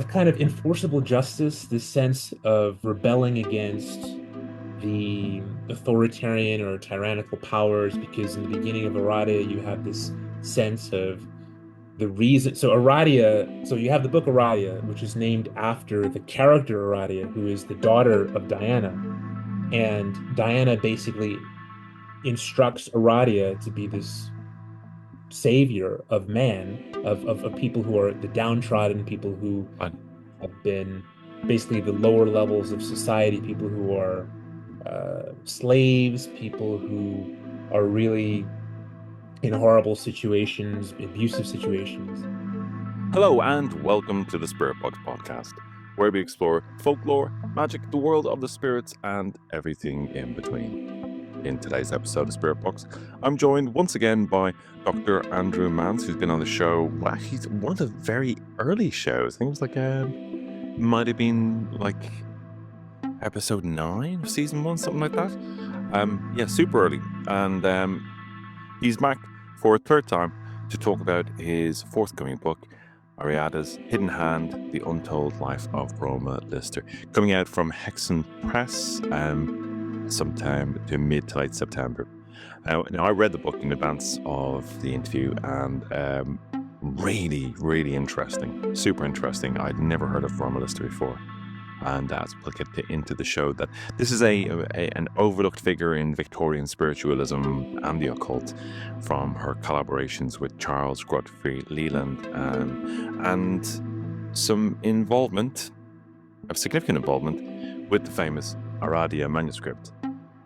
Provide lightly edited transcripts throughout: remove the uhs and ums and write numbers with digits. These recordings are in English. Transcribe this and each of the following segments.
kind of enforceable justice, this sense of rebelling against the authoritarian or tyrannical powers, because in the beginning of Aradia, you have this sense of the reason. So Aradia, so you have the book Aradia, which is named after the character Aradia, who is the daughter of Diana. And Diana basically instructs Aradia to be this savior of man, of people who are the downtrodden, people who Right. have been basically the lower levels of society, people who are slaves, people who are really in horrible situations, abusive situations. Hello and welcome to the Spirit Box podcast, where we explore folklore, magic, the world of the spirits, and everything in between. In today's episode of Spirit Box, I'm joined once again by Dr. Andrew Mance, who's been on the show. Well, he's one of the very early shows. I think it was might have been like episode 9 of season 1, something like that. Yeah, super early. And he's back for a third time to talk about his forthcoming book, Ariada's Hidden Hand, The Untold Life of Roma Lister, coming out from Hexen Press sometime to mid to late September. Now, I read the book in advance of the interview, and really, really interesting, super interesting. I'd never heard of Roma Lister before. And as we'll get into the show, that this is an overlooked figure in Victorian spiritualism and the occult, from her collaborations with Charles Godfrey Leland, and some significant involvement with the famous Aradia manuscript.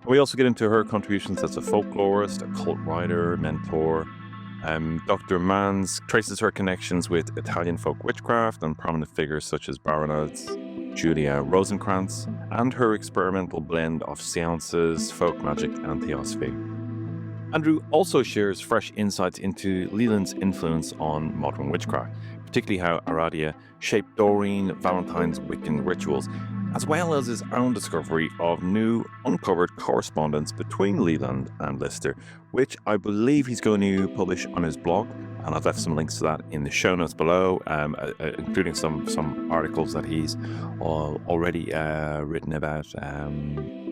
We also get into her contributions as a folklorist, occult writer, mentor. Dr. Mance traces her connections with Italian folk witchcraft and prominent figures such as Baroness Julia Rosencrantz, and her experimental blend of séances, folk magic, and Theosophy. Andrew also shares fresh insights into Leland's influence on modern witchcraft, particularly how Aradia shaped Doreen Valentine's Wiccan rituals, as well as his own discovery of new uncovered correspondence between Leland and Lister, which I believe he's going to publish on his blog. And I've left some links to that in the show notes below, including some articles that he's already written about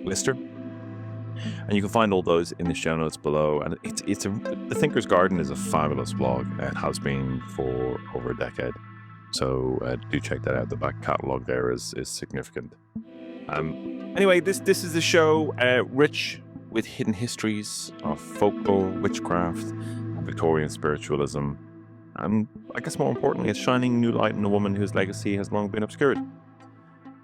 Lister. And you can find all those in the show notes below. And The Thinker's Garden is a fabulous blog. It has been for over a decade. So do check that out. The back catalogue there is significant. Anyway, this is a show rich with hidden histories of folklore, witchcraft, and Victorian spiritualism. And I guess more importantly, it's shining new light on a woman whose legacy has long been obscured.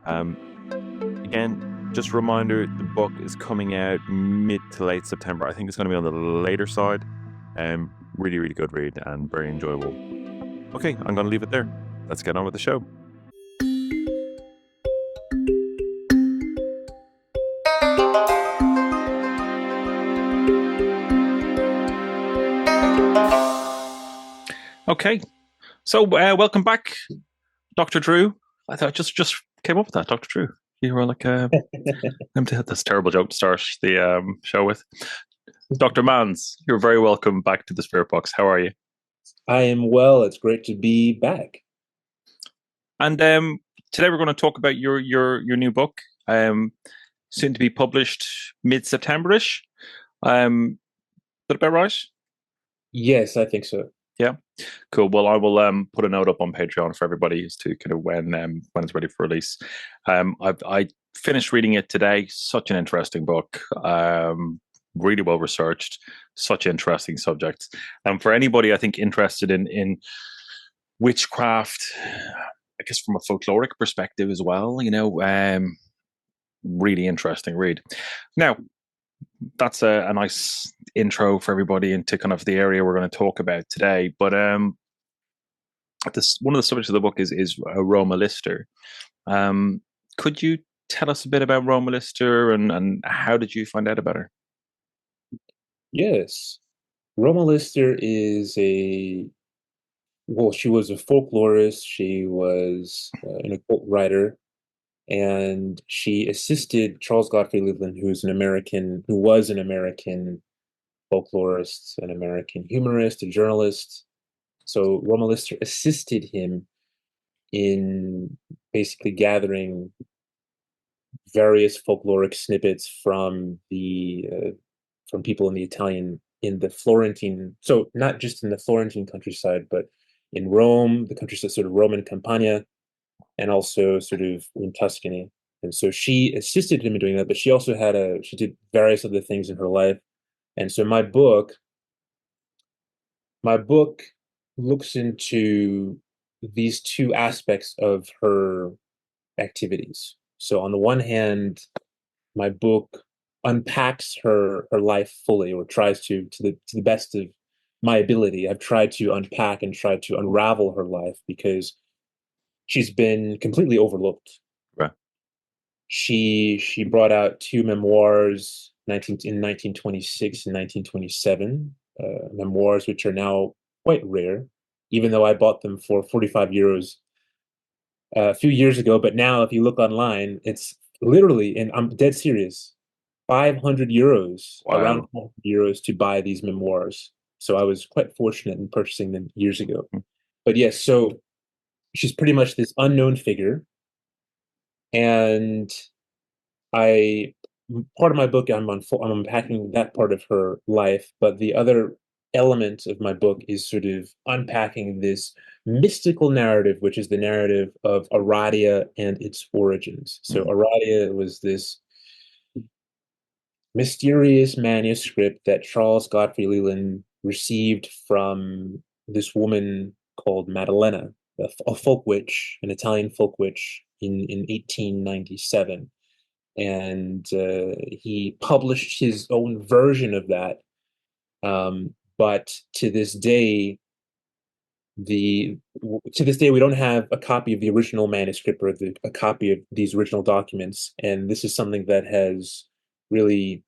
Again, just a reminder, the book is coming out mid to late September. I think it's going to be on the later side. Really, really good read and very enjoyable. Okay, I'm going to leave it there. Let's get on with the show. Okay, so welcome back, Dr. Drew. I thought just came up with that, Dr. Drew. You were like, that's a terrible joke to start the show with. Dr. Mance, you're very welcome back to the Spirit Box. How are you? I am well. It's great to be back. And today we're going to talk about your new book, soon to be published mid-September-ish. Is that about right? Yes, I think so. Yeah, cool. Well, I will put a note up on Patreon for everybody as to kind of when it's ready for release. I finished reading it today. Such an interesting book. Really well researched. Such interesting subjects. And for anybody, I think, interested in witchcraft, I guess from a folkloric perspective as well, really interesting read. Now, that's a nice intro for everybody into kind of the area we're going to talk about today. But one of the subjects of the book is Roma Lister. Could you tell us a bit about Roma Lister and how did you find out about her? Yes. Roma Lister is she was a folklorist. She was an occult writer, and she assisted Charles Godfrey Leland, who was an American folklorist, an American humorist, a journalist. So Roma Lister assisted him in basically gathering various folkloric snippets from people in the Italian in the Florentine, so not just in the Florentine countryside, but in Rome, the countryside, sort of Roman Campania, and also sort of in Tuscany. And so she assisted him in doing that, but she did various other things in her life. And so my book looks into these two aspects of her activities. So on the one hand, my book unpacks her life fully, or tries to the best of my ability. I've tried to unpack and try to unravel her life because she's been completely overlooked. Right. She brought out two memoirs in 1926 and 1927, memoirs which are now quite rare, even though I bought them for 45 euros a few years ago. But now, if you look online, it's literally, and I'm dead serious, 500 euros, around Wow. 500 euros to buy these memoirs. So I was quite fortunate in purchasing them years ago. But yes, so she's pretty much this unknown figure. And I, part of my book, I'm unpacking that part of her life, but the other element of my book is sort of unpacking this mystical narrative, which is the narrative of Aradia and its origins. So Mhm. Aradia was this mysterious manuscript that Charles Godfrey Leland received from this woman called Maddalena, a folk witch, an Italian folk witch in 1897. And he published his own version of that. But the to this day, we don't have a copy of the original manuscript or a copy of these original documents. And this is something that has really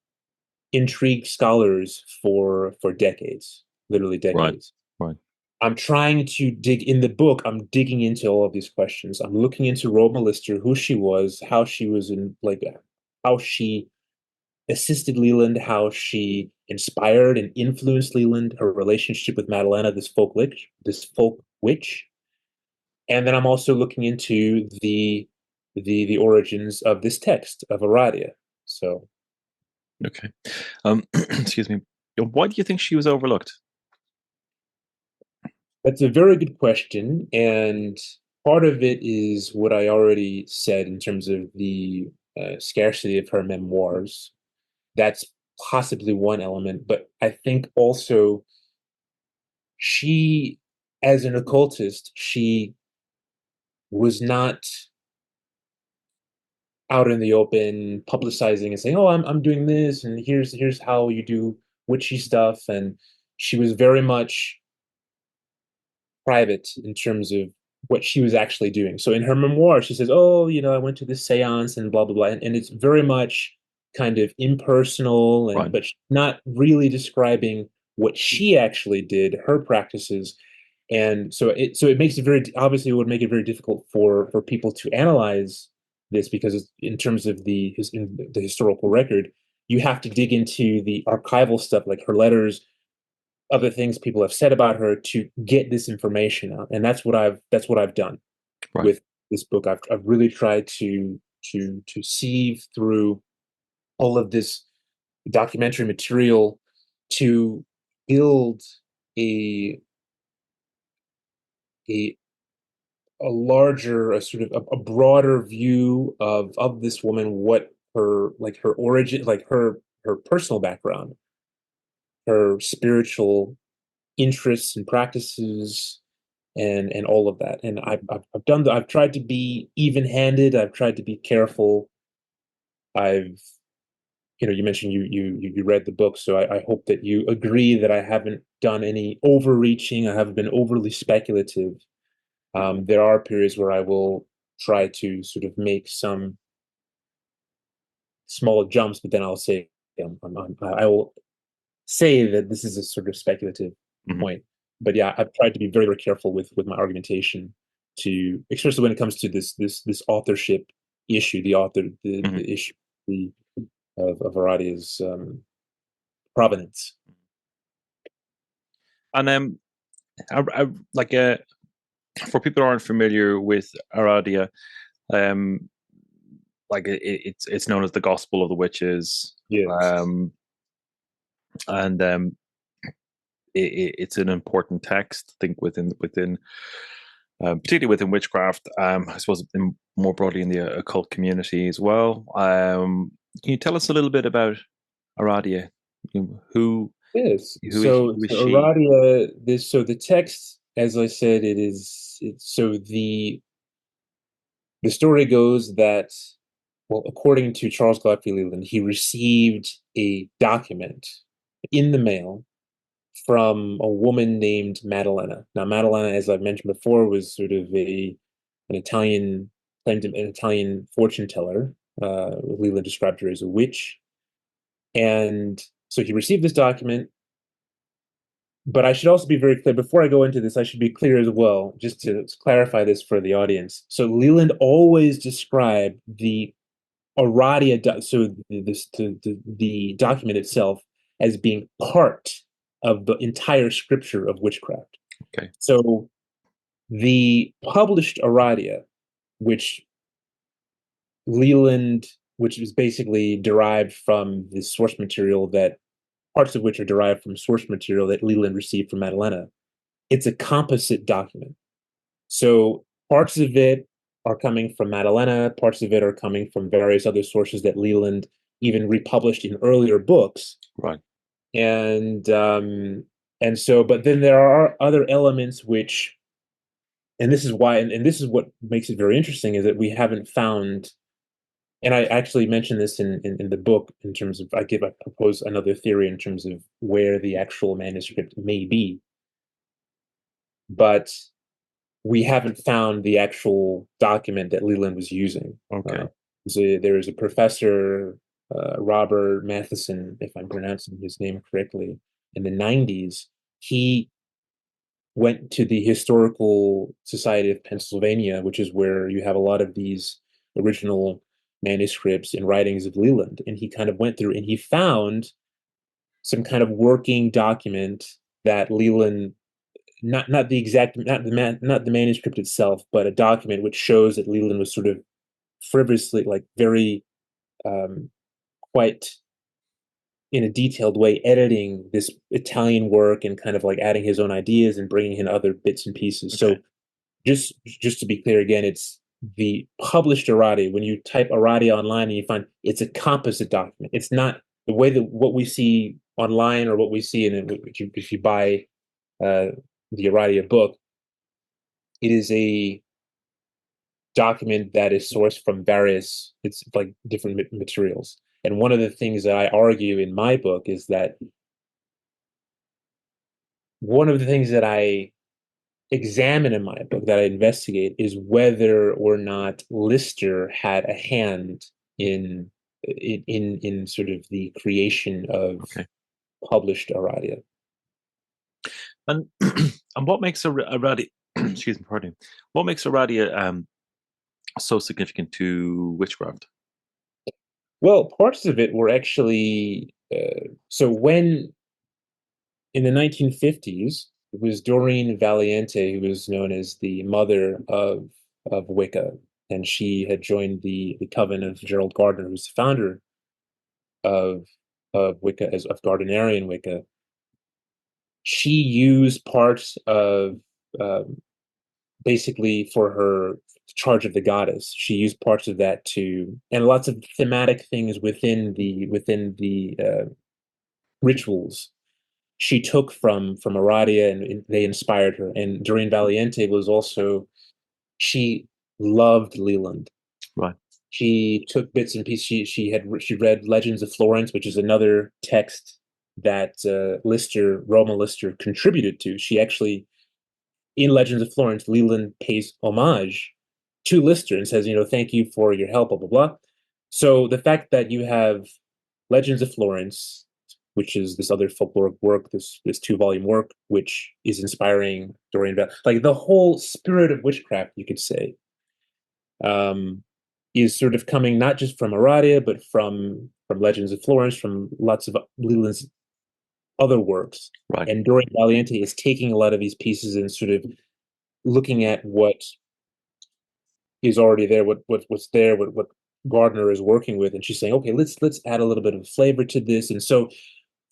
intrigued scholars for decades, literally Right. decades. Right. I'm trying to dig in the book. I'm digging into all of these questions. I'm looking into Roma Lister, who she was, how she was in like how she assisted Leland, how she inspired and influenced Leland, her relationship with Maddalena, this folk witch. And then I'm also looking into the origins of this text of Aradia. So Okay. Excuse me. Why do you think she was overlooked? that's a very good question. And part of it is what I already said in terms of the scarcity of her memoirs. That's possibly one element. But I think also she, as an occultist, she was not out in the open publicizing and saying, "Oh, I'm doing this, and here's how you do witchy stuff." And she was very much private in terms of what she was actually doing. So in her memoir, she says, "Oh, I went to this séance and blah blah blah," and it's very much kind of impersonal, Right. but not really describing what she actually did, her practices. And so it makes it very, obviously, it would make it very difficult for people to analyze this, because in terms of the historical record, you have to dig into the archival stuff, like her letters, other things people have said about her, to get this information out. And that's what I've done Right. with this book. I've really tried to sieve through all of this documentary material to build a a a sort of a broader view of this woman, what her origin, like her personal background, her spiritual interests and practices, and all of that. And I've tried to be even-handed. I've tried to be careful. I've you mentioned you read the book, so I hope that you agree that I haven't done any overreaching. I haven't been overly speculative. There are periods where I will try to sort of make some small jumps, but then I'll say, I will say that this is a sort of speculative Hmm. point. But yeah, I've tried to be very, very careful with my argumentation, to especially when it comes to this authorship issue, Hmm. the issue the, of Aradia's provenance. And like for people who aren't familiar with Aradia, um, like it's known as the Gospel of the Witches, Yes. um, and it's an important text. I think within particularly within witchcraft. I suppose more broadly in the occult community as well. Can you tell us a little bit about Aradia? Yes. Who is So she? Aradia, so the text, as I said, so the story goes that, well, according to Charles Godfrey Leland, he received a document in the mail from a woman named Maddalena. Now, Maddalena, as I've mentioned before, was sort of an Italian claimed an Italian fortune teller. Leland described her as a witch, and so he received this document. But I should also be very clear before I go into this. I should be clear as well, just to clarify this for the audience. So Leland always described the Aradia, so the document itself, as being part of the entire scripture of witchcraft. Okay. So the published Aradia, which Leland, which is basically derived from the source material that parts of which are derived from source material that Leland received from Maddalena, it's a composite document. So parts of it are coming from Maddalena, parts of it are coming from various other sources that Leland even republished in earlier books. Right. And so, but then there are other elements which, and this is why, and this is what makes it very interesting, is that we haven't found, and I actually mentioned this in the book in terms of, I propose another theory in terms of where the actual manuscript may be, but we haven't found the actual document that Leland was using. Okay. There is a professor, Robert Matheson, if I'm pronouncing his name correctly, in the 90s. He went to the Historical Society of Pennsylvania, which is where you have a lot of these original manuscripts and writings of Leland. And he kind of went through and he found some kind of working document that Leland, not the exact, not the manuscript itself, but a document which shows that Leland was sort of frivolously, like very quite in a detailed way, editing this Italian work and kind of like adding his own ideas and bringing in other bits and pieces. Okay. So just to be clear again, it's the published Aradia. When you type Aradia online and you find it's a composite document, it's not the way that what we see online or what we see in if you buy the Aradia book. It is a document that is sourced from various, it's like different materials. And one of the things that I argue in my book is that one of the things that I examine in my book, that I investigate, is whether or not Lister had a hand in sort of the creation of published Aradia. And and what makes Aradia excuse me, pardon me, what makes Aradia so significant to witchcraft? Well, parts of it were actually so when in the 1950s, it was Doreen Valiente who was known as the mother of Wicca, and she had joined the coven of Gerald Gardner, who's the founder of Wicca, as of Gardnerian Wicca. She used parts of basically for her charge of the goddess. She used parts of that to, and lots of thematic things within the rituals she took from Aradia, and they inspired her. And Doreen Valiente was also, she loved Leland. Right. She took bits and pieces. She read Legends of Florence, which is another text that Roma Lister contributed to. She actually, in Legends of Florence, Leland pays homage to Lister and says, thank you for your help, blah blah blah. So the fact that you have Legends of Florence, which is this other folkloric work, this 2-volume work, which is inspiring Doreen, like the whole spirit of witchcraft, you could say, is sort of coming not just from Aradia, but from Legends of Florence, from lots of Leland's other works. Right. And Doreen Valiente is taking a lot of these pieces and sort of looking at what is already there, what's there, what Gardner is working with, and she's saying, okay, let's add a little bit of flavor to this. And so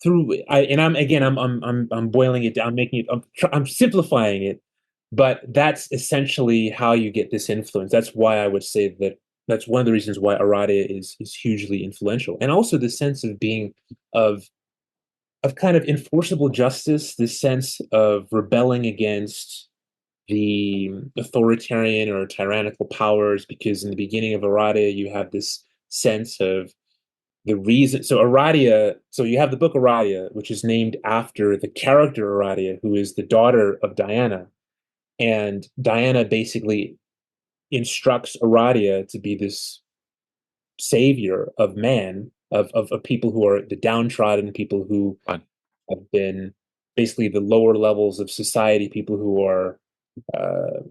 I'm boiling it down, making it, I'm simplifying it, but that's essentially how you get this influence. That's why I would say that that's one of the reasons why Aradia is hugely influential, and also the sense of being of kind of enforceable justice, this sense of rebelling against the authoritarian or tyrannical powers, because in the beginning of Aradia, you have this sense of the reason. So Aradia, so you have the book Aradia, which is named after the character Aradia, who is the daughter of Diana. And Diana basically instructs Aradia to be this savior of man, of people who are the downtrodden, people who Fine. have been basically the lower levels of society, people who are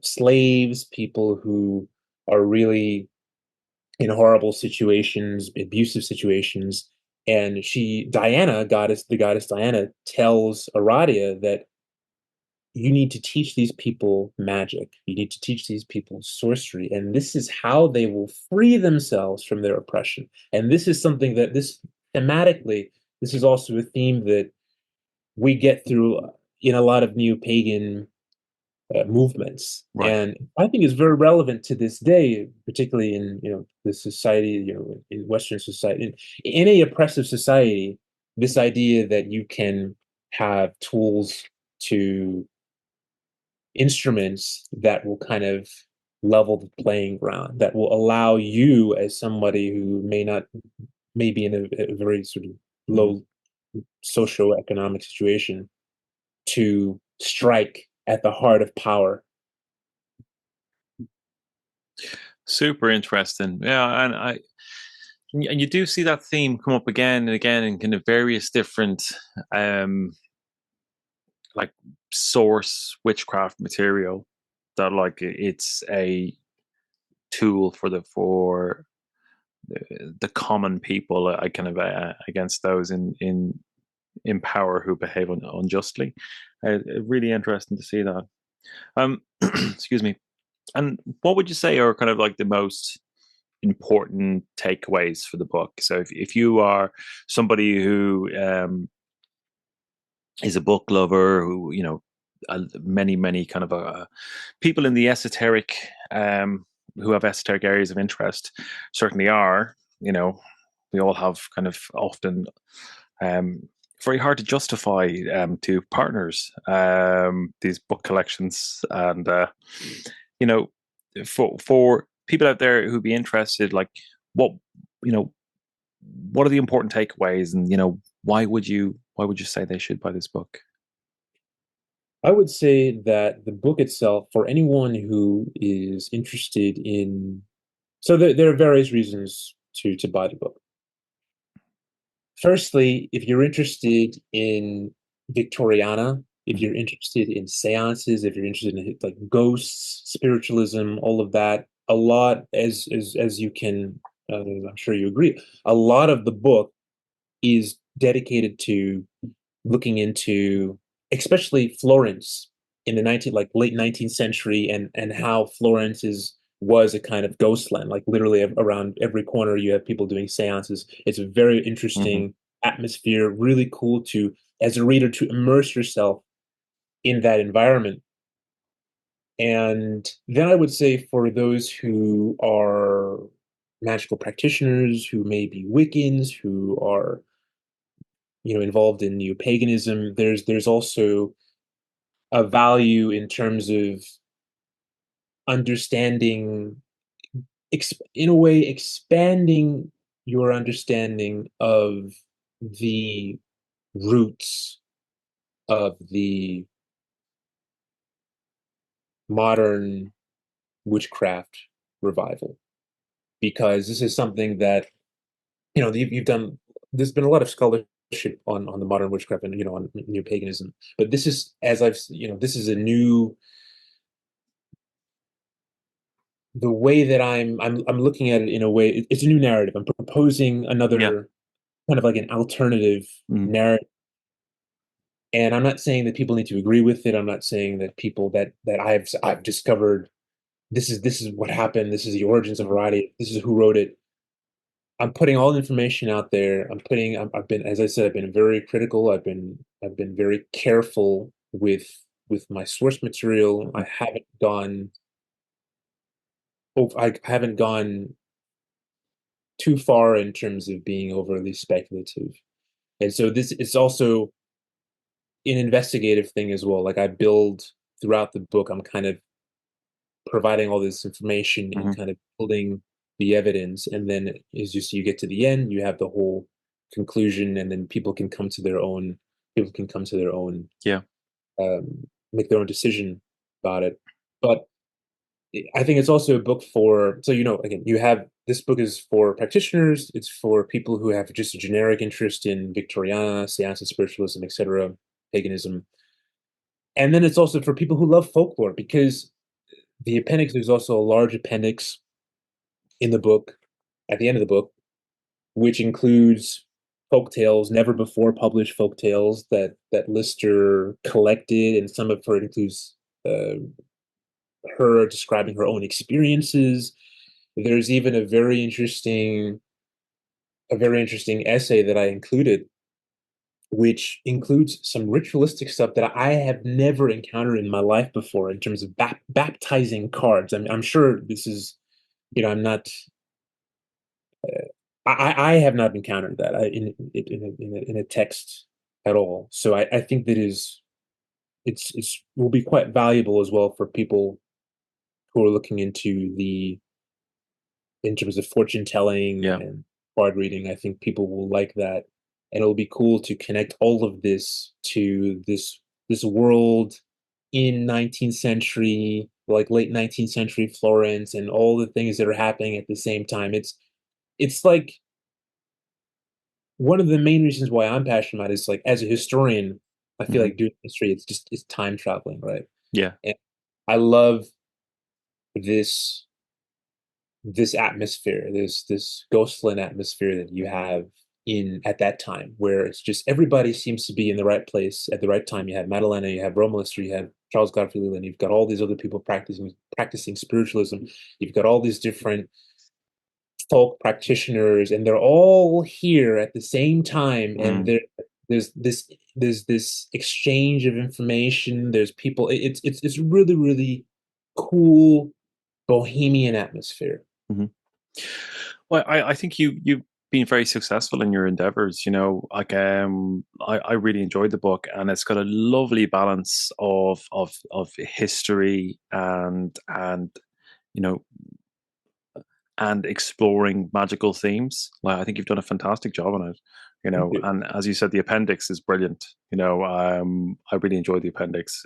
slaves, people who are really in horrible situations, abusive situations. And the goddess Diana, tells Aradia that you need to teach these people magic. You need to teach these people sorcery. And this is how they will free themselves from their oppression. And this is something that thematically, this is also a theme that we get through in a lot of neo pagan movements, Right. and I think is very relevant to this day, particularly in the society, in Western society, in a oppressive society. This idea that you can have tools to instruments that will kind of level the playing ground, that will allow you, as somebody who may be in a very sort of Mm. low socioeconomic situation, to strike at the heart of power. Super interesting. Yeah, and you do see that theme come up again and again in kind of various different um like source witchcraft material, that like it's a tool for the common people. I kind of against those in power who behave unjustly. Really interesting to see that. Excuse me. And what would you say are kind of like the most important takeaways for the book? So if you are somebody who is a book lover, who many kind of people in the esoteric, who have esoteric areas of interest, certainly are. We all have kind of often um, very hard to justify to partners these book collections, and you know for people out there who'd be interested, like what you know what are the important takeaways, and why would you say they should buy this book? I would say that the book itself, for anyone who is interested in, so there are various reasons to buy the book. Firstly, if you're interested in Victoriana, if you're interested in séances, if you're interested in like ghosts, spiritualism, all of that, a lot, as you can, I'm sure you agree, a lot of the book is dedicated to looking into, especially Florence in the late 19th century, and how Florence was a kind of ghost land. Like literally around every corner, you have people doing seances. It's a very Mm-hmm. interesting atmosphere, really cool to, as a reader, to immerse yourself in that environment. And then I would say for those who are magical practitioners, who may be Wiccans, who are involved in neo-paganism, there's also a value in terms of understanding, in a way, expanding your understanding of the roots of the modern witchcraft revival, because this is something that you've done. There's been a lot of scholarship on the modern witchcraft and on new paganism, but this is, as I've this is a new, the way that I'm looking at it, in a way, it's a new narrative. I'm proposing Yeah. another kind of like an alternative Mm. narrative And I'm not saying that people need to agree with it. I'm not saying that people that I've discovered this is what happened. This is the origins of variety. This is who wrote it. I'm putting all the information out there. I've been, as I said, I've been very critical. I've been very careful with my source material. Mhm. I haven't gone too far in terms of being overly speculative. And so this is also an investigative thing as well. Like I build throughout the book, I'm kind of providing all this information and Mhm. kind of building the evidence. And then as you get to the end, you have the whole conclusion, and then people can come to their own, Yeah. make their own decision about it. But I think it's also a book for, so, again, you have this book is for practitioners, it's for people who have just a generic interest in Victoriana, séances, spiritualism, etc., paganism. And then it's also for people who love folklore, because the appendix, there's also a large appendix in the book, at the end of the book, which includes folk tales, never before published folk tales that Lister collected, and some of her includes her describing her own experiences. There's even a very interesting essay that I included, which includes some ritualistic stuff that I have never encountered in my life before in terms of baptizing cards. I'm sure this is, I'm not. I have not encountered that in a text at all. So I think that it's will be quite valuable as well for people who are looking into in terms of fortune telling Yeah. and card reading. I think people will like that, and it'll be cool to connect all of this to this world in 19th century, like late 19th century Florence, and all the things that are happening at the same time. It's like one of the main reasons why I'm passionate about it is, like, as a historian, I feel Mhm. like doing history, it's time traveling, right? Yeah. And I love this this atmosphere, this ghostland atmosphere that you have in at that time, where it's just everybody seems to be in the right place at the right time. You have Madalena, you have Roma Lister, you have Charles Godfrey Leland, you've got all these other people practicing spiritualism. You've got all these different folk practitioners, and they're all here at the same time, and Mm. there's this exchange of information. There's people. It's really, really cool bohemian atmosphere. Mhm. Well, I think you've been very successful in your endeavors. Like I really enjoyed the book, and it's got a lovely balance of history and you know and exploring magical themes. Like I think you've done a fantastic job on it. Thank you. And as you said, the appendix is brilliant. I really enjoyed the appendix.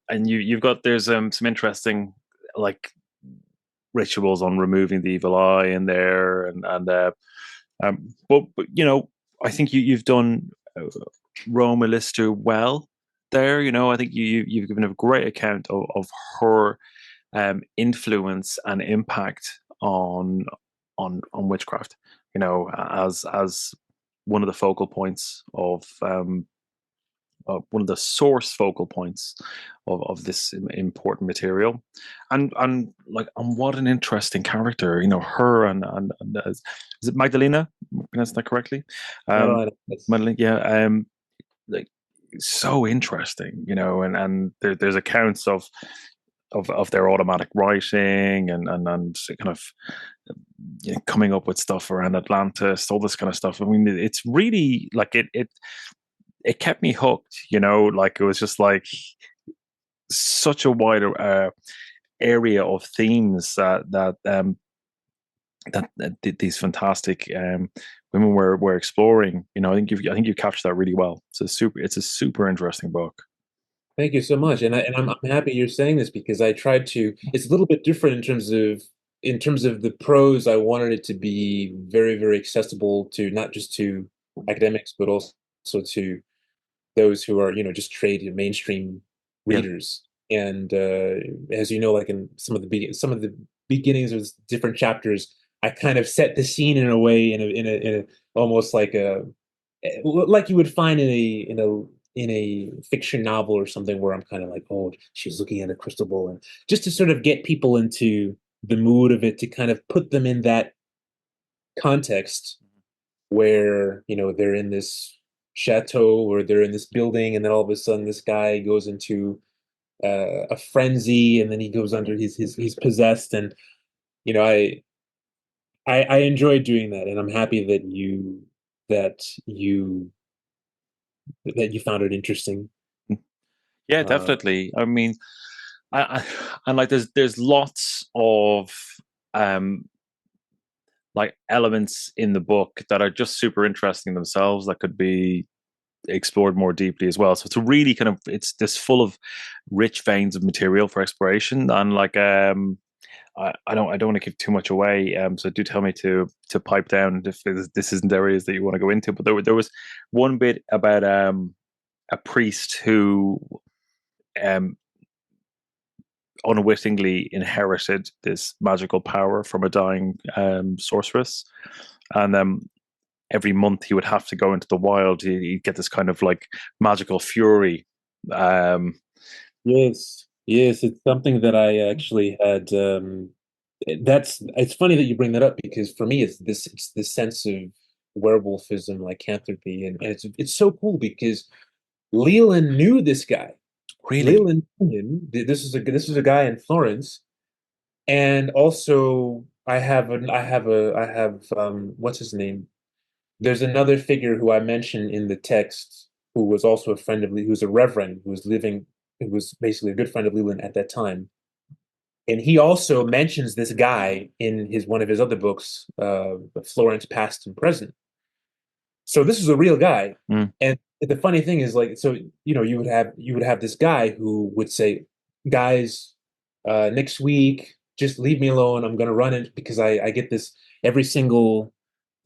And you've got there's some interesting like rituals on removing the evil eye in there, but I think you've done Roma Lister well there. I think you've given a great account of her influence and impact on witchcraft. As one of the focal points of one of the source focal points of this important material, and what an interesting character. Her and is it Magdalena? Pronounced that correctly? Um, Madalena, yes. Magdalena, yeah. Like so interesting, and there's accounts of their automatic writing and kind of coming up with stuff around Atlantis, all this kind of stuff. I mean, it's really like it kept me hooked. Like it was just like such a wider area of themes that these fantastic women were exploring. I think you captured that really well. It's a super interesting book. Thank you so much, and I'm happy you're saying this, because I tried to. It's a little bit different in terms of the prose. I wanted it to be very, very accessible to not just to academics, but also to those who are, just trade and mainstream Yeah. readers. And as you know, like in some of the beginnings of different chapters, I kind of set the scene in a way, in a almost like you would find in a fiction novel or something where I'm kind of like, oh, she's looking at a crystal ball, and just to sort of get people into the mood of it, to kind of put them in that context where, they're in this chateau or they're in this building, and then all of a sudden this guy goes into a frenzy, and then he goes under, he's possessed, and you know, I enjoy doing that, and I'm happy that you that you found it interesting. Yeah, Uh, definitely. I mean, I and like there's lots of um like elements in the book that are just super interesting themselves that could be explored more deeply as well. So it's a really kind of it's this full of rich veins of material for exploration. And like I don't want to give too much away. So do tell me to pipe down if this isn't areas that you want to go into. But there was one bit about a priest who um unwittingly inherited this magical power from a dying sorceress, and every month he would have to go into the wild. He'd get this kind of like magical fury. Um, yes, yes, it's something that I actually had. It's funny that you bring that up, because for me it's this sense of werewolfism, lycanthropy, and it's so cool because Leland knew this guy. really, Leland knew him. This is a guy in Florence, and also I have what's his name? There's another figure who I mentioned in the text, who was also a friend of who's a reverend who was basically a good friend of Leland at that time. And he also mentions this guy in his one of his other books, Florence Past and Present. So this is a real guy. mm, And the funny thing is, like, so you would have this guy who would say, guys, next week, just leave me alone. I'm gonna run it because I get this every single,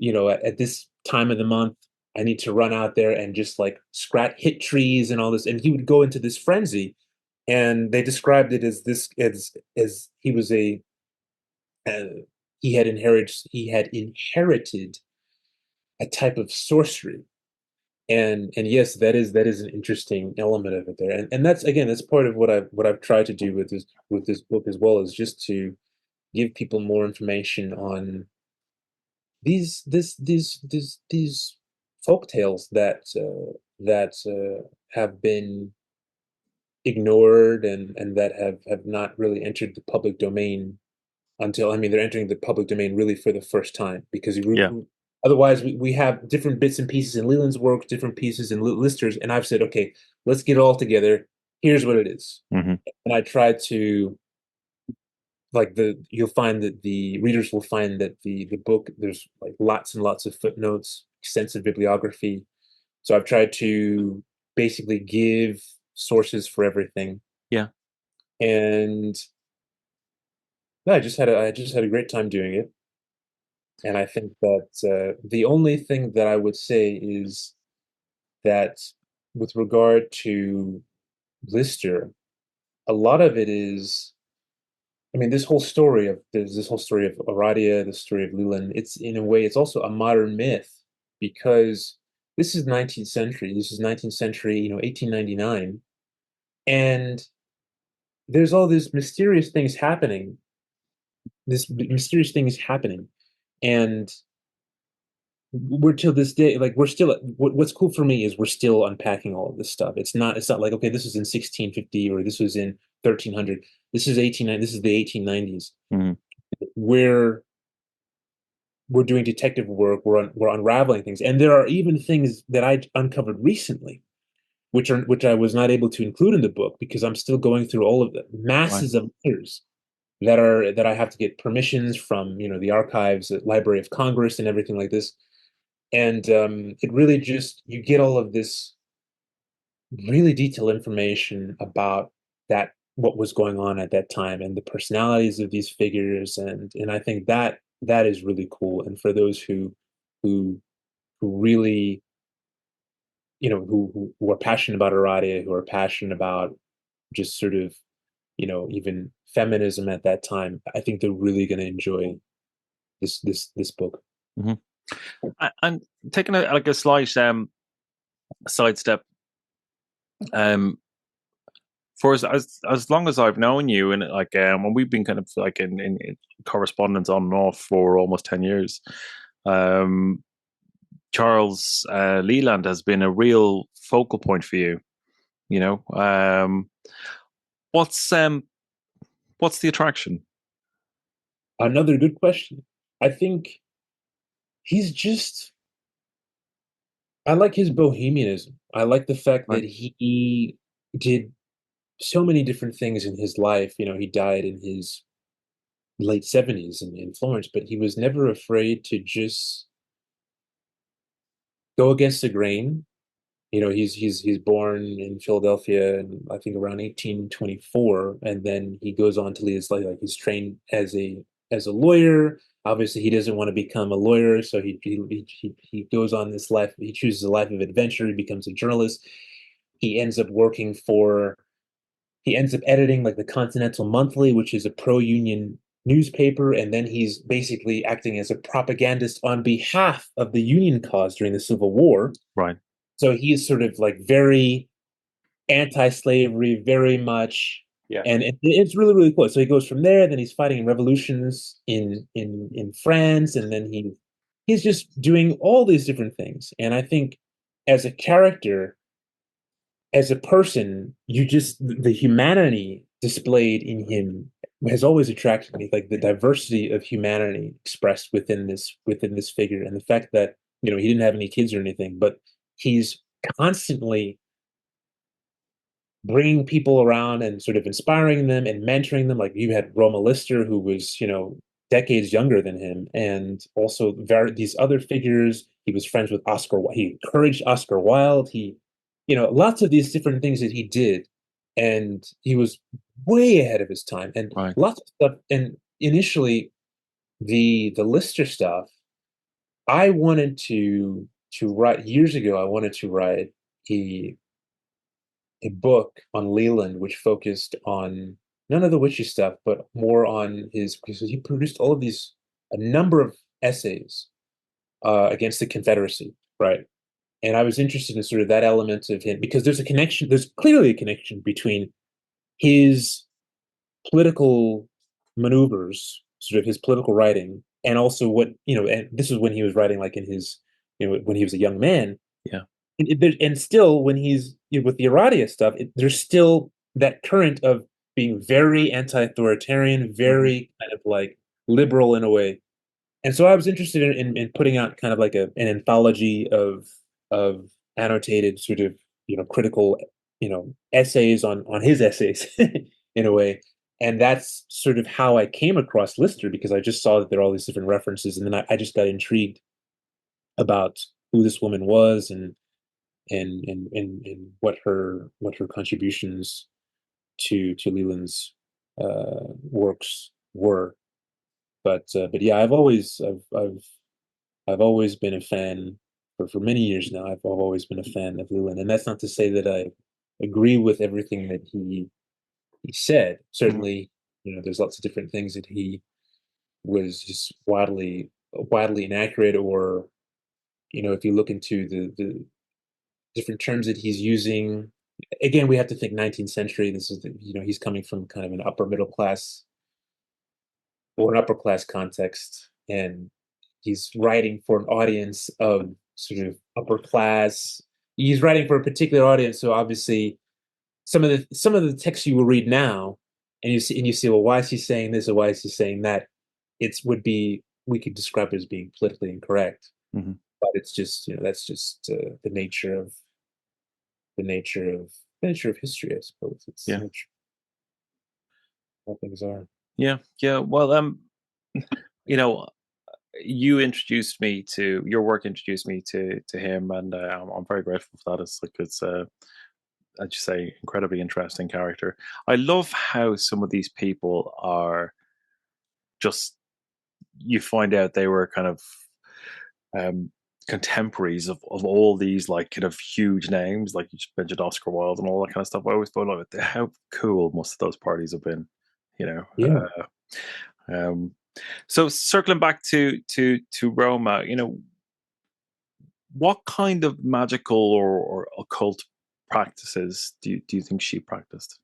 at this time of the month, I need to run out there and just like hit trees and all this. And he would go into this frenzy. And they described it as this as he was uh, he had inherited a type of sorcery. And yes, that is an interesting element of it there. And that's, again, that's part of what I've tried to do with this book as well, is just to give people more information on these folk tales that have been ignored, and that have not really entered the public domain until, I mean, they're entering the public domain really for the first time, because yeah, otherwise we have different bits and pieces in Leland's work, different pieces in Lister's, and I've said, okay, let's get it all together. Here's what it is. hmm And I try to, you'll find that the readers will find that the book, there's like lots and lots of footnotes, extensive bibliography. So I've tried to basically give sources for everything. yeah, And no, I just had a great time doing it. And I think that the only thing that I would say is that, with regard to Lister, a lot of it is, I mean, there's this whole story of Aradia, the story of Leland. It's, in a way, it's also a modern myth, because this is 19th century. This is 19th century, 1899, and there's all these mysterious things happening. This mysterious thing is happening, and we're, till this day, like, we're still, what's cool for me is we're still unpacking all of this stuff. It's not like, okay, this was in 1650 or this was in 1300. This is the 1890s. hmm We're doing detective work. We're unraveling things, and there are even things that I uncovered recently, which I was not able to include in the book, because I'm still going through all of the right, masses of letters that I have to get permissions from, the archives at Library of Congress and everything like this. And it really just, you get all of this really detailed information about what was going on at that time, and the personalities of these figures, and I think that is really cool. And for those who who really, who are passionate about Aradia, who are passionate about just sort of, even feminism at that time, I think they're really going to enjoy this book. hmm and taking a like a slight sidestep Um, for as long as I've known you, and like when we've been kind of like in correspondence on and off for almost 10 years, um, Charles Leland has been a real focal point for you. You know, what's um, what's the attraction? Another good question. I think he's just, I like his bohemianism. I like the fact Right, that he did so many different things in his life. He died in his late 70s in Florence, but he was never afraid to just go against the grain. He's born in Philadelphia, and I think around 1824, and then he goes on to lead his life. Like he's trained as a lawyer. Obviously, he doesn't want to become a lawyer, so he goes on this life. He chooses a life of adventure. He becomes a journalist. He ends up working for he ends up editing like the Continental Monthly, which is a pro-union newspaper, and then he's basically acting as a propagandist on behalf of the Union cause during the Civil War. right, So he is sort of like very anti-slavery, very much, yeah, and it's really, really cool. So he goes from there, then he's fighting revolutions in France, and then he's just doing all these different things. And I think as a character, as a person, the humanity displayed in him has always attracted me, like the diversity of humanity expressed within this figure, and the fact that he didn't have any kids or anything, but he's constantly bringing people around and sort of inspiring them and mentoring them. Like you had Roma Lister, who was decades younger than him, and also these other figures. He was friends with Oscar. He encouraged Oscar Wilde. Lots of these different things that he did, and he was way ahead of his time. And right. lots of stuff. And initially, the Lister stuff, I wanted to write years ago. I wanted to write a book on Leland, which focused on none of the witchy stuff, but more on because he produced a number of essays against the Confederacy, right? And I was interested in sort of that element of him because there's clearly a connection between his political maneuvers, sort of his political writing, and also and this was when he was writing like in his, when he was a young man, Yeah. and still when he's with the Aradia stuff, there's still that current of being very anti-authoritarian, Hmm. very kind of like liberal in a way. And so I was interested in putting out kind of like an anthology of annotated sort of critical essays on his essays in a way. And that's sort of how I came across Lister, because I just saw that there are all these different references, and then I just got intrigued about who this woman was, and what her contributions to Leland's works were. But yeah, I've always been a fan for many years now. I've always been a fan of Leland, and that's not to say that I agree with everything that he said. Hmm. Certainly, there's lots of different things that he was just wildly inaccurate, or if you look into the different terms that he's using. Again, we have to think 19th century. This is he's coming from kind of an upper middle class or an upper class context, and he's writing for an audience of sort of upper class. He's writing for a particular audience, so obviously some of the texts you will read now, and you see, well, why is he saying this or why is he saying that? We could describe it as being politically incorrect, Hmm. but it's just that's just the nature of history, I suppose. It's the Yeah. nature of how things are. Yeah. Yeah. Well, you know, you introduced me to your work, introduced me to him, and I'm very grateful for that. It's like as you say, incredibly interesting character. I love how some of these people are just you find out they were kind of um, contemporaries of all these like kind of huge names, like you just mentioned Oscar Wilde and all that kind of stuff. I always thought of it. How cool most of those parties have been, you know. Yeah. Um, so circling back to Roma, what kind of magical or occult practices do you think she practiced?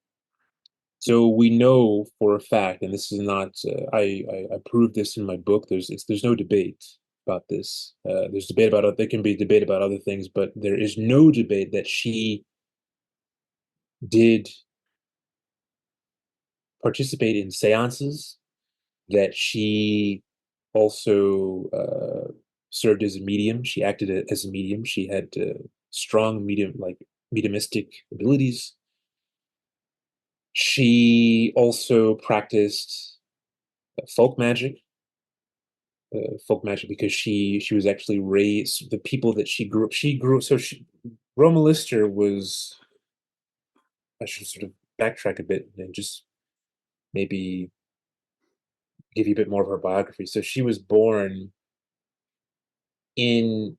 So we know for a fact, and this is not, I proved this in my book. There's no debate about this. There's debate about there can be debate about other things, but there is no debate that she did participate in séances, that she also served as a medium. She acted as a medium. She had strong mediumistic abilities. She also practiced folk magic, because she was actually raised. The people that she grew up. So Roma Lister was. I should sort of backtrack a bit and just maybe give you a bit more of her biography. So she was born in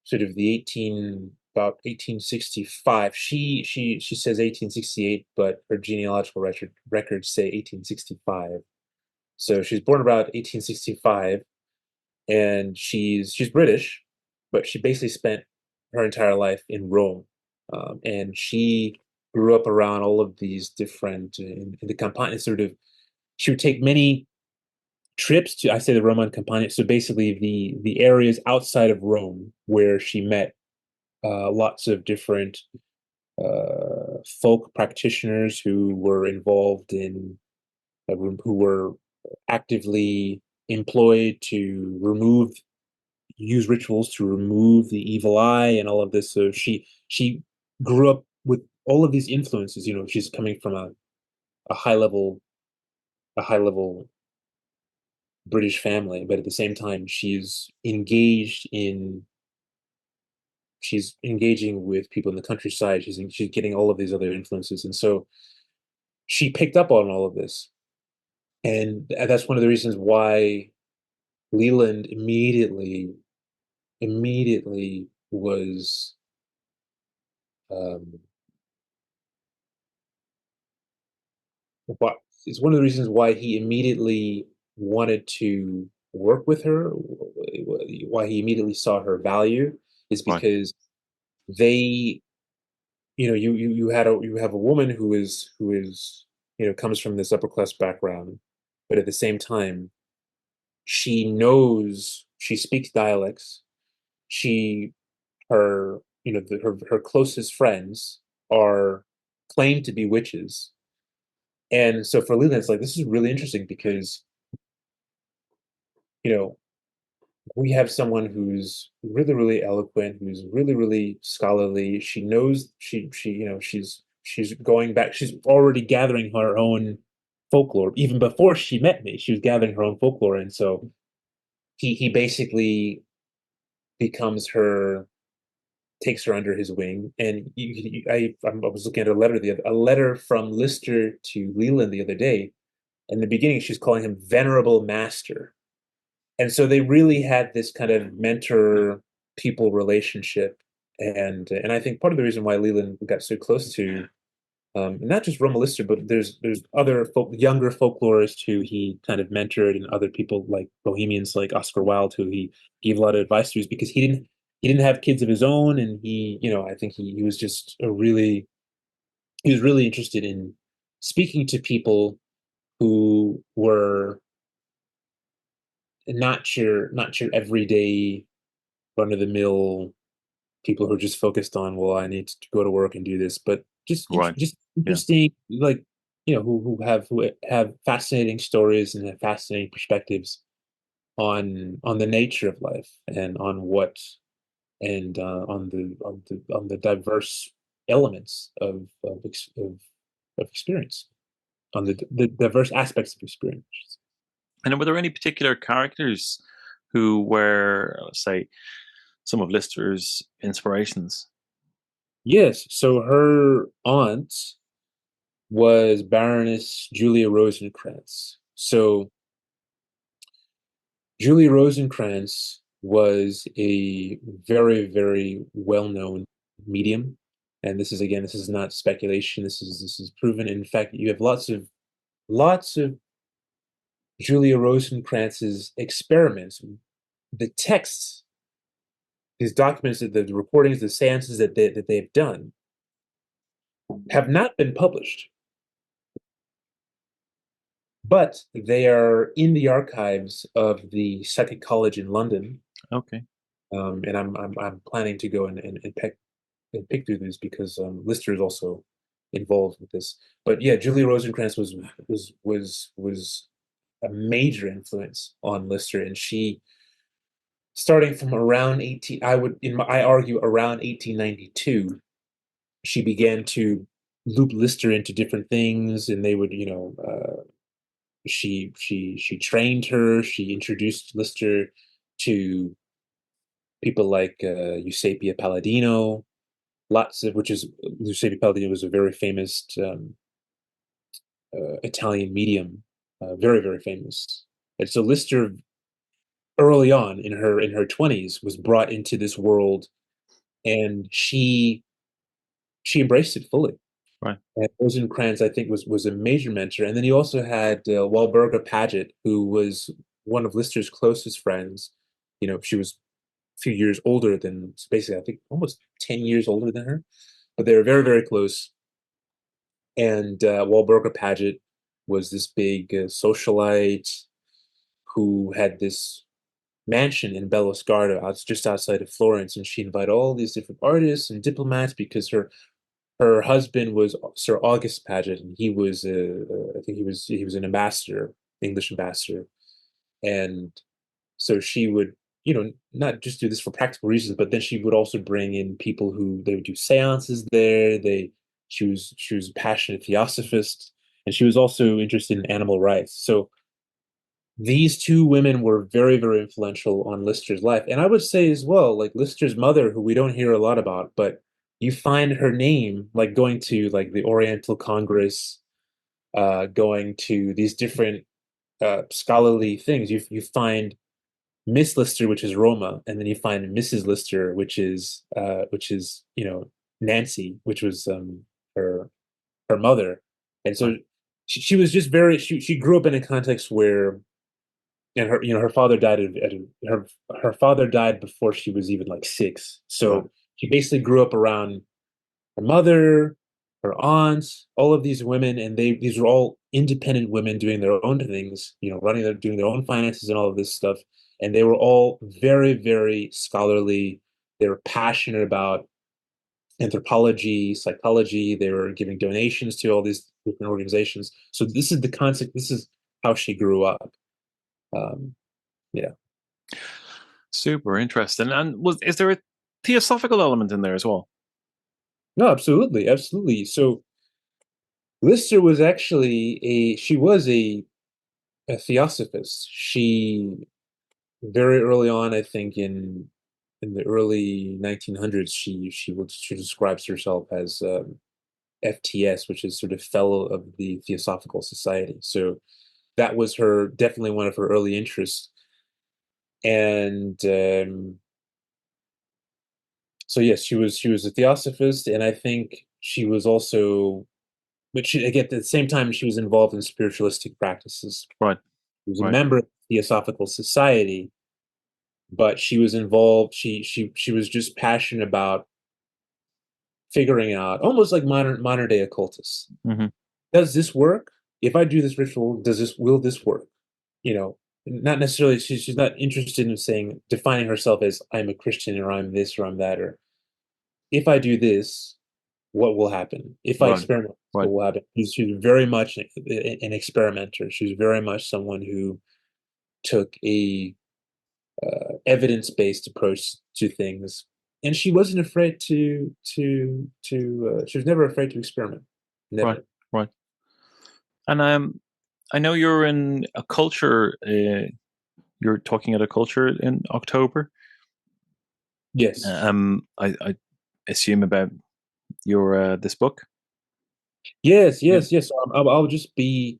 sort of the 1865. She says 1868, but her genealogical records say 1865. So she's born about 1865, and she's British, but she basically spent her entire life in Rome, and she grew up around all of these different in the Campania. Sort of, she would take many trips to, I say, the Roman Campania. So basically, the areas outside of Rome where she met lots of different folk practitioners who were involved in who were actively employed to use rituals to remove the evil eye and all of this. So she grew up with all of these influences. She's coming from a high level a high level British family, but at the same time she's engaging with people in the countryside. She's getting all of these other influences, and so she picked up on all of this, and that's one of the reasons why Leland immediately was um, it's one of the reasons why he immediately wanted to work with her, why he immediately saw her value, is Right. because they, you have a woman who is comes from this upper class background, but at the same time, she speaks dialects. She her her closest friends are claimed to be witches. And so for Leland, it's like, this is really interesting because, you know, we have someone who's really, really eloquent, who's really, really scholarly. She knows she's going back, she's already gathering her own folklore. Even before she met me, she was gathering her own folklore. And so he basically becomes her takes her under his wing. And I was looking at a letter from Lister to Leland the other day. In the beginning, she's calling him venerable master. And so they really had this kind of mentor people relationship. And I think part of the reason why Leland got so close to not just Roma Lister, but there's other younger folklorists who he kind of mentored, and other people like Bohemians like Oscar Wilde, who he gave a lot of advice to, is because he didn't have kids of his own, and I think he was just he was really interested in speaking to people who were not your everyday run of the mill people who are just focused on, well, I need to go to work and do this, but Right. just Yeah. interesting, like, who have fascinating stories and have fascinating perspectives on the nature of life, and on what and on the diverse elements of experience, on the diverse aspects of experience. And were there any particular characters who were, let's say, some of Lister's inspirations? Yes, so her aunt was Baroness Julia Rosencrantz. So Julia Rosencrantz was a very, very well-known medium. And this is not speculation. This is proven. In fact, you have lots of Julia Rosencrantz's experiments, the texts, these documents, the recordings, the seances that they've done. have not been published, but they are in the archives of the Psychic College in London. Okay. And I'm planning to go and pick through these because Lister is also involved with this. But yeah, Julia Rosencrantz was a major influence on Lister, and she, starting from around 18, I argue around 1892, she began to loop Lister into different things, and they would, she trained her, she introduced Lister to people like Eusapia Palladino, which is Eusapia Palladino was a very famous Italian medium, very very famous. And so Lister, early on in her 20s, was brought into this world, and she embraced it fully. Right. And Rosencrantz, I think, was a major mentor. And then you also had Walburga Paget, who was one of Lister's closest friends. She was a few years older than, so basically, I think almost 10 years older than her, but they were very, very close. And Walburga Paget was this big socialite who had this mansion in Belloscardo, just outside of Florence, and she invited all these different artists and diplomats because her husband was Sir August Paget, and he was I think he was an ambassador, English ambassador, and so she would, not just do this for practical reasons, but then she would also bring in people who they would do séances there. She was a passionate theosophist, and she was also interested in animal rights. So these two women were very, very influential on Lister's life. And I would say as well, like Lister's mother, who we don't hear a lot about, but you find her name like going to like the Oriental Congress, going to these different scholarly things. You find Miss Lister, which is Roma, and then you find Mrs. Lister, which is Nancy, which was her her mother. And Right. so she was just she grew up in a context where, and her father died her father died before she was even like 6. Right. So she basically grew up around her mother, her aunts, all of these women, and these were all independent women doing their own things, doing their own finances and all of this stuff. And they were all very, very scholarly. They were passionate about anthropology, psychology. They were giving donations to all these different organizations. So this is the concept. This is how she grew up. Um, yeah. Super interesting. And is there a theosophical element in there as well? No, absolutely, absolutely. So Lister was actually she was a theosophist. She, very early on, I think in the early 1900s, she describes herself as FTS, which is sort of Fellow of the Theosophical Society. So that was her definitely one of her early interests. And so yes, she was a theosophist, and I think she was also, but she, again, at the same time, she was involved in spiritualistic practices. Right. She was a Right. member of the Theosophical Society, but she was involved. She was just passionate about figuring out, almost like modern day occultists. Hmm. Does this work? If I do this ritual, will this work? Not necessarily. She's not interested in saying, defining herself as I'm a Christian or I'm this or I'm that, or if I do this, what will happen? If I Right. experiment, Right. what will happen? She's very much an experimenter. She's very much someone who took a evidence-based approach to things, and she wasn't afraid she was never afraid to experiment. Right. Never. Right. And I know you're in a culture. You're talking at a culture in October. Yes. I assume about your this book. Yes. Yeah. Yes. Yes. I'll just be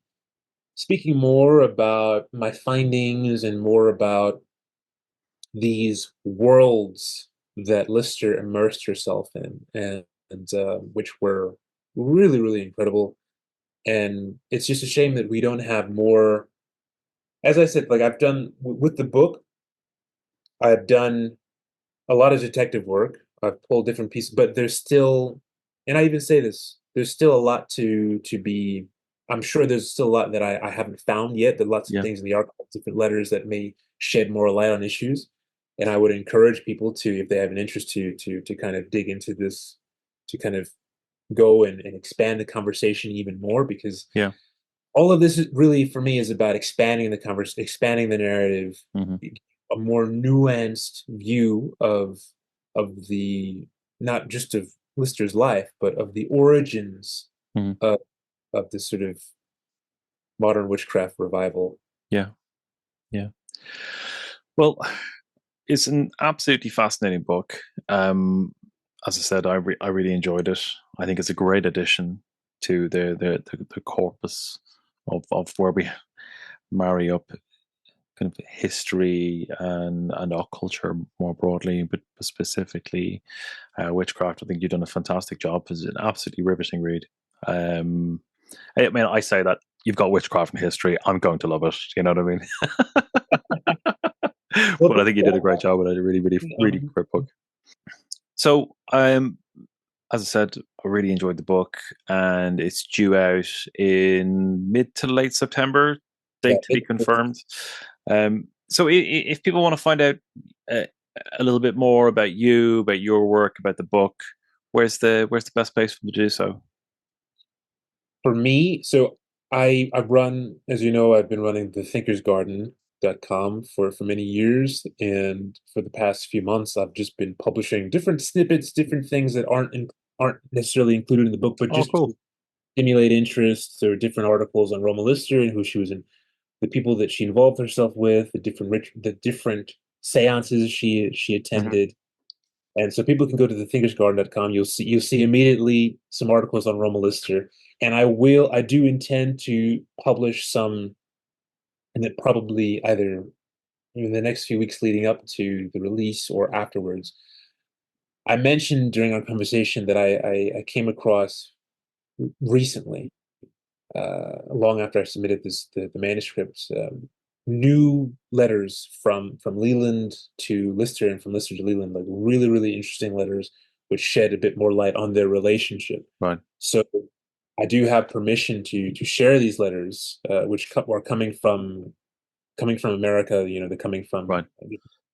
speaking more about my findings and more about these worlds that Lister immersed herself in, and which were really, really incredible. And it's just a shame that we don't have more. As I said, like I've done with the book, I've done a lot of detective work. I've pulled different pieces, but there's still, and I even say this, there's still a lot to be. I'm sure there's still a lot that I haven't found yet. There are lots of Yeah. things in the archive, different letters that may shed more light on issues. And I would encourage people to, if they have an interest, to kind of dig into this, to kind of go and expand the conversation even more, because Yeah. all of this is really for me is about expanding the expanding the narrative, Hmm. a more nuanced view of the, not just of Lister's life, but of the origins Hmm. of this sort of modern witchcraft revival. Yeah. Yeah. Well, it's an absolutely fascinating book. As I said, I really enjoyed it. I think it's a great addition to the corpus of where we marry up kind of history and our culture more broadly, but specifically witchcraft. I think you've done a fantastic job. It's an absolutely riveting read. Um, I mean, I say that you've got witchcraft in history. I'm going to love it. You know what I mean? But I Well, think you did a great job with it. A really, really, really great book. So, as I said, I really enjoyed the book, and it's due out in mid to late September. yeah, Date to be confirmed. So, if people want to find out uh, a little bit more about you, about your work, about the book, where's the best place for them to do so? for me, so I run, as you know, I've been running the thinkersgarden.com for many years, and for the past few months I've just been publishing different snippets, different things that aren't necessarily included in the book, but Oh, just to cool. stimulate interest, or different articles on Roma Lister and who she was in, the people that she involved herself with, the different séances she Hmm. attended. And so people can go to the thinkersgarden.com. You'll see immediately some articles on Roma Lister. And I do intend to publish some, and that probably either in the next few weeks leading up to the release or afterwards. I mentioned during our conversation that I came across recently, long after I submitted the manuscript, new letters from Leland to Lister and from Lister to Leland, like really, really interesting letters, which shed a bit more light on their relationship. Right. So I do have permission to share these letters, which are coming from America. They're coming from Right.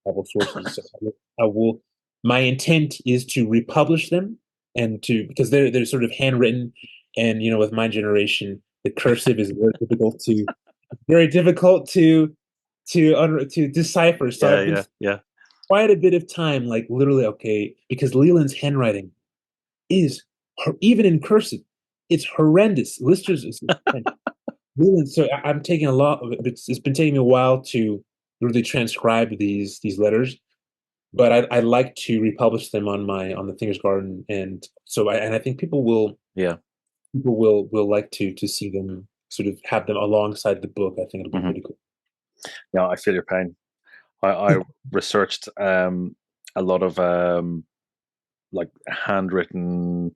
several sources. So I will. My intent is to republish them, and to, because they're sort of handwritten, and with my generation, the cursive is very difficult to decipher. So Yeah. I've been Yeah. Yeah. quite a bit of time, like literally, okay, because Leland's handwriting is even in cursive, it's horrendous. Lister's is Leland. So I'm taking a lot of it. It's been taking me a while to really transcribe these letters, but I'd like to republish them on the Thinker's Garden, and so I think Yeah. people will like to see them, sort of have them alongside the book. I think it'll be Hmm. pretty cool. Yeah. I feel your pain. I researched a lot of like handwritten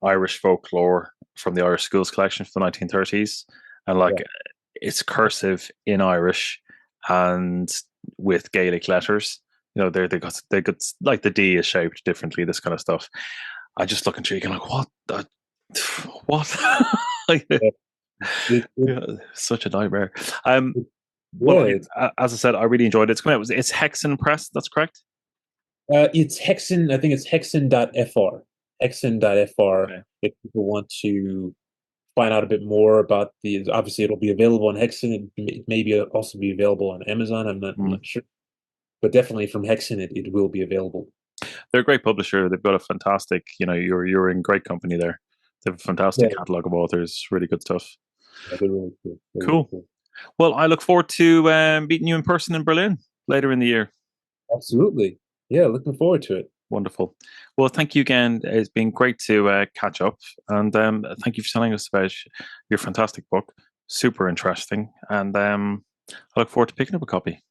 Irish folklore from the Irish schools collection from the 1930s, and Yeah, like it's cursive in Irish and with Gaelic letters. They got like the D is shaped differently. This kind of stuff. I just look into it and like, what the what? Like, yeah, it, it, yeah, such a nightmare. it, Well, yeah. as I said, I really enjoyed it. It's Hexen Press. That's correct. It's Hexen. I think it's Hexen.fr. Hexen.fr. Okay. If people want to find out a bit more about these, obviously it'll be available on Hexen. It maybe also be available on Amazon. I'm Mm. not sure, but definitely from Hexen, it will be available. They're a great publisher. They've got a fantastic, you're in great company there. They have a fantastic Yeah, catalog of authors, really good stuff. yeah, they're really cool. They're really Cool. cool. Well, I look forward to meeting you in person in Berlin later in the year. Absolutely. Yeah, looking forward to it. Wonderful. Well, thank you again. It's been great to catch up, and thank you for telling us about your fantastic book. Super interesting, and I look forward to picking up a copy.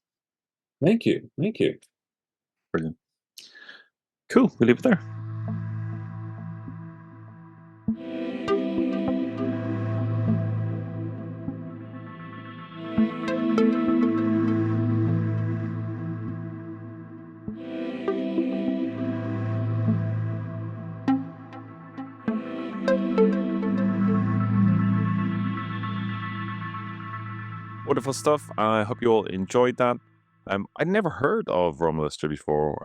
Thank you. Thank you. Brilliant. Cool. We'll leave it there. Wonderful stuff. I hope you all enjoyed that. I'd never heard of Roma Lister before,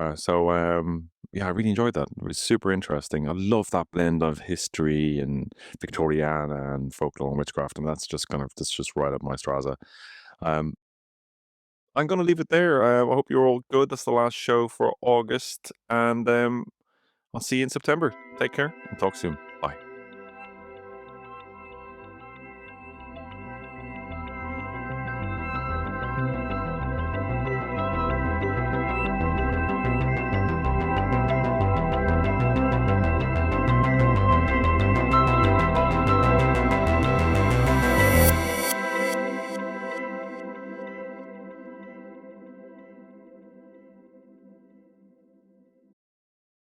yeah, I really enjoyed that. It was super interesting. I love that blend of history and Victoriana and folklore and witchcraft, and that's just right up my straza. Um, I'm going to leave it there. I hope you're all good. That's the last show for August, and I'll see you in September. Take care and talk soon.